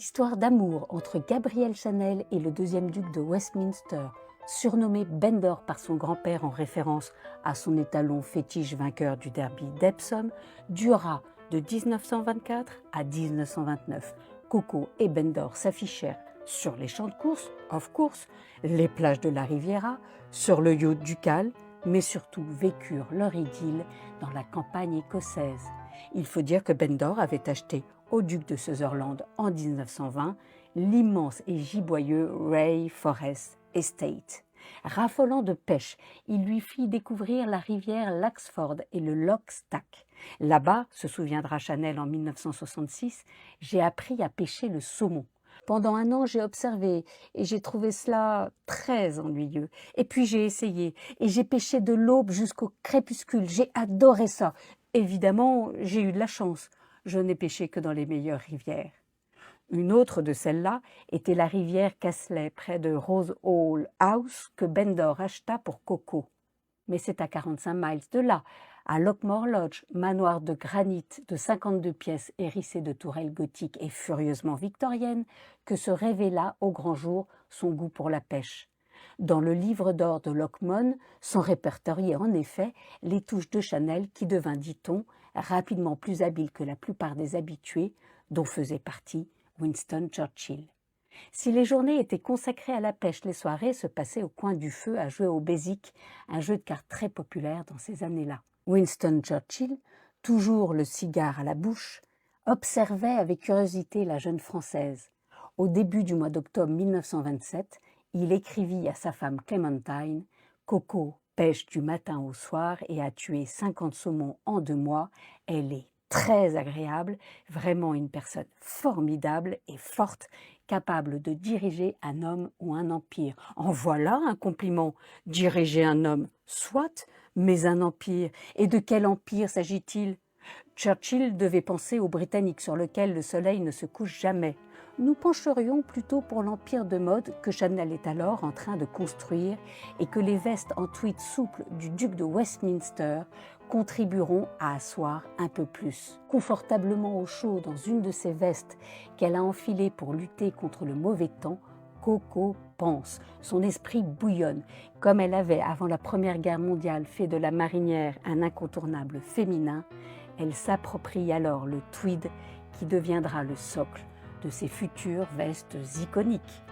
Histoire d'amour entre Gabrielle Chanel et le deuxième duc de Westminster, surnommé Bendor par son grand-père en référence à son étalon fétiche vainqueur du derby d'Epsom, dura de 1924 à 1929. Coco et Bendor s'affichèrent sur les champs de course, of course, les plages de la Riviera, sur le yacht ducal, mais surtout vécurent leur idylle dans la campagne écossaise. Il faut dire que Bendor avait acheté au duc de Sutherland en 1920 l'immense et giboyeux Ray Forest Estate. Raffolant de pêche, il lui fit découvrir la rivière Laxford et le Loch Stack. Là-bas, se souviendra Chanel en 1966, j'ai appris à pêcher le saumon. Pendant un an, j'ai observé et j'ai trouvé cela très ennuyeux. Et puis j'ai essayé et j'ai pêché de l'aube jusqu'au crépuscule. J'ai adoré ça. Évidemment, j'ai eu de la chance. Je n'ai pêché que dans les meilleures rivières. Une autre de celles-là était la rivière Castley, près de Rose Hall House, que Bendor acheta pour Coco. Mais c'est à 45 miles de là, à Lockmore Lodge, manoir de granit de 52 pièces hérissé de tourelles gothiques et furieusement victoriennes, que se révéla au grand jour son goût pour la pêche. Dans le livre d'or de Lockmon sont répertoriées en effet les touches de Chanel qui devint, dit-on, rapidement plus habile que la plupart des habitués, dont faisait partie Winston Churchill. Si les journées étaient consacrées à la pêche, les soirées se passaient au coin du feu à jouer au bézique, un jeu de cartes très populaire dans ces années-là. Winston Churchill, toujours le cigare à la bouche, observait avec curiosité la jeune Française. Au début du mois d'octobre 1927, il écrivit à sa femme Clémentine « Coco pêche du matin au soir et a tué 50 saumons en 2 mois. Elle est très agréable, vraiment une personne formidable et forte, capable de diriger un homme ou un empire. » En voilà un compliment. Diriger un homme, soit, mais un empire. Et de quel empire s'agit-il? Churchill devait penser aux Britanniques sur lequel le soleil ne se couche jamais. Nous pencherions plutôt pour l'empire de mode que Chanel est alors en train de construire et que les vestes en tweed souple du duc de Westminster contribueront à asseoir un peu plus. Confortablement au chaud dans une de ces vestes qu'elle a enfilées pour lutter contre le mauvais temps, Coco pense, son esprit bouillonne. Comme elle avait, avant la Première Guerre mondiale, fait de la marinière un incontournable féminin, elle s'approprie alors le tweed qui deviendra le socle de ses futures vestes iconiques.